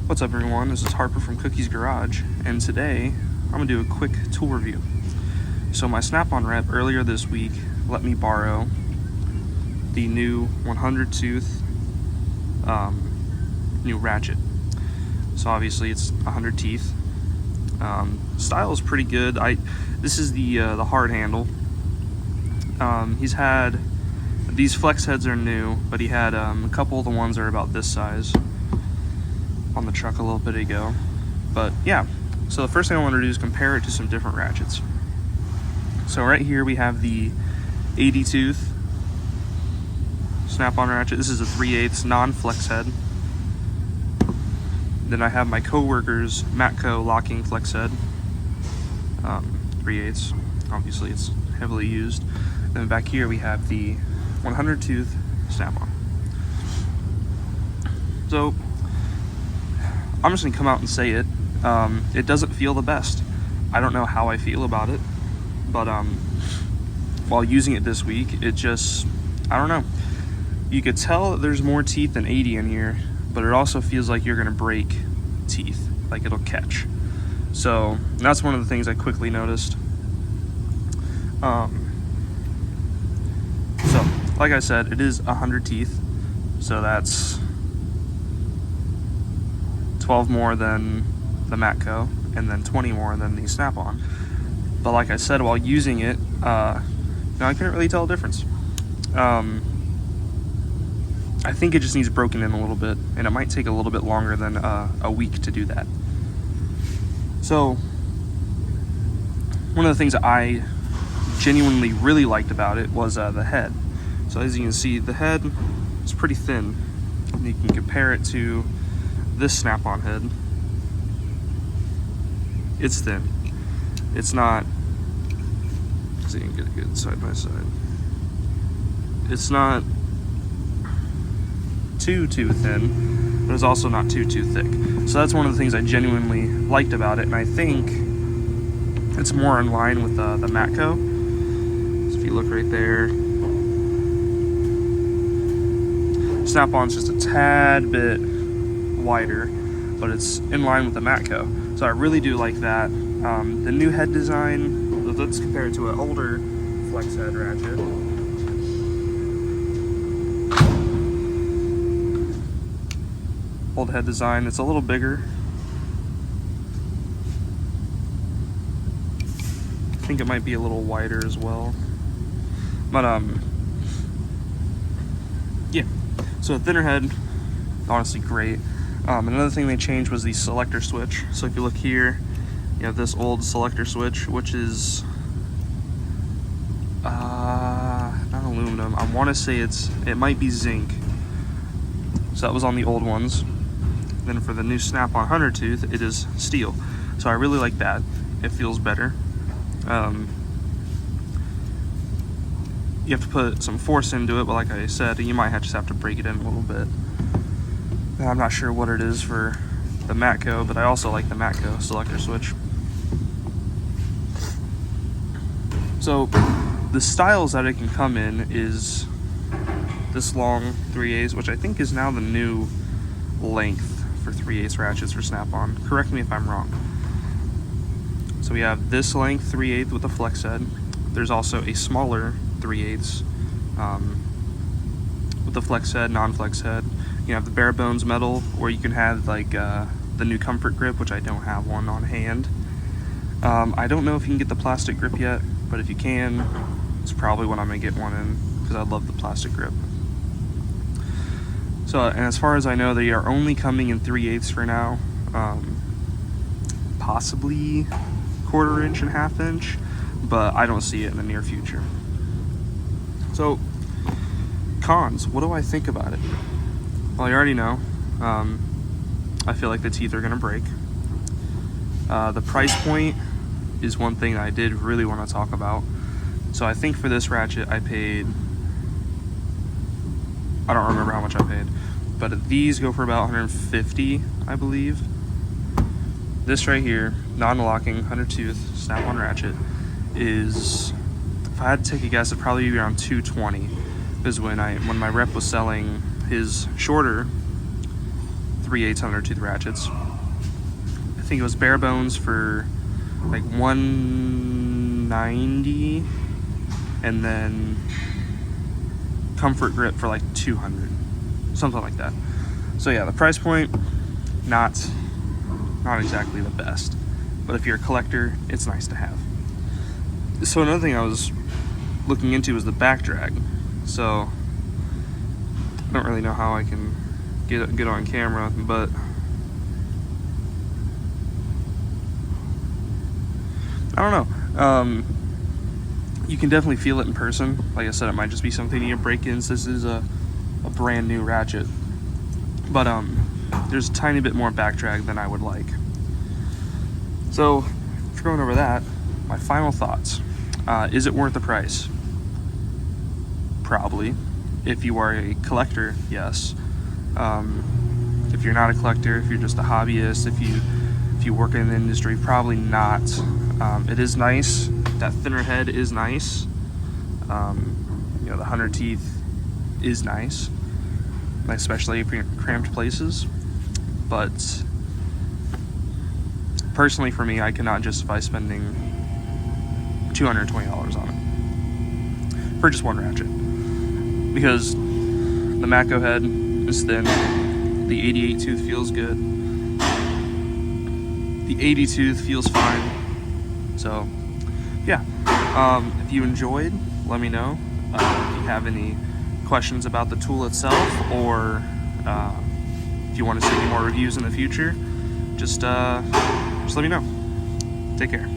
What's up everyone, this is Harper from Cookie's Garage, and today I'm going to do a quick tool review. So my Snap-on rep earlier this week let me borrow the new 100 tooth new Ratchet. So obviously it's 100 teeth. Style is pretty good. This is the hard handle. He's had, these flex heads are new, but he had a couple of the ones that are about this size on the truck a little bit ago. But yeah, so the first thing I want to do is compare it to some different ratchets. So right here we have the 80 tooth Snap-on ratchet. This is a 3/8 non-flex head. Then I have my coworker's Matco locking flex head, 3/8. Obviously it's heavily used. Then back here we have the 100 tooth Snap-on. So I'm just gonna come out and say it. It doesn't feel the best. I don't know how I feel about it, but while using it this week, it just, I don't know. You could tell that there's more teeth than 80 in here, but it also feels like you're gonna break teeth, like it'll catch. So that's one of the things I quickly noticed. So like I said, it is 100 teeth, so that's 12 more than the Matco, and then 20 more than the Snap-on. But like I said, while using it, I couldn't really tell a difference. I think it just needs broken in a little bit, and it might take a little bit longer than a week to do that. So one of the things that I genuinely really liked about it was the head. So as you can see, the head is pretty thin, and you can compare it to this Snap-on head. It's thin. It's not, so you can get a good side by side. It's not too thin, but it's also not too thick. So that's one of the things I genuinely liked about it, and I think it's more in line with the Matco. So if you look right there, Snap-on's just a tad bit wider, but it's in line with the Matco. So I really do like that. The new head design, let's compare it to an older flex head ratchet. Old head design, it's a little bigger. I think it might be a little wider as well. But yeah, so a thinner head, honestly great. Another thing they changed was the selector switch. So if you look here, you have this old selector switch, which is not aluminum. I want to say it might be zinc. So that was on the old ones. Then for the new Snap-on 100 tooth, it is steel. So I really like that. It feels better. You have to put some force into it, but like I said, you might just have to break it in a little bit. I'm not sure what it is for the Matco, but I also like the Matco selector switch. So the styles that it can come in is this long 3/8, which I think is now the new length for 3/8 ratchets for Snap-on. Correct me if I'm wrong. So we have this length 3/8 with a flex head. There's also a smaller 3/8 with the flex head, non-flex head. You have the bare bones metal, or you can have like the new comfort grip, which I don't have one on hand. I don't know if you can get the plastic grip yet, but if you can, it's probably what I'm gonna get one in, because I love the plastic grip. So, and as far as I know, they are only coming in 3/8 for now, possibly 1/4 inch and 1/2 inch, but I don't see it in the near future. So, cons, what do I think about it? Well, you already know. I feel like the teeth are gonna break. The price point is one thing that I did really want to talk about. So I think for this ratchet I paid, I don't remember how much I paid, but these go for about 150, I believe. This right here, non-locking 100 tooth Snap-on ratchet, is, if I had to take a guess, it'd probably be around 220. Because when my rep was selling his shorter 3/8 100 tooth ratchets. I think it was bare bones for like $190, and then comfort grip for like $200, something like that. So yeah, the price point, not exactly the best, but if you're a collector, it's nice to have. So another thing I was looking into was the back drag. So I don't really know how I can get on camera, but I don't know. You can definitely feel it in person. Like I said, it might just be something you break in. This is a brand new Ratchet, but there's a tiny bit more back drag than I would like. So after going over that, my final thoughts: is it worth the price? Probably. If you are a collector, yes. If you're not a collector, if you're just a hobbyist, if you work in the industry, probably not. It is nice. That thinner head is nice. You know, the 100 teeth is nice, especially if you're in cramped places. But personally, for me, I cannot justify spending $220 on it for just one ratchet, because the Mako head is thin. The 88 tooth feels good. The 80 tooth feels fine. So yeah, if you enjoyed, let me know. If you have any questions about the tool itself, or if you want to see any more reviews in the future, just let me know. Take care.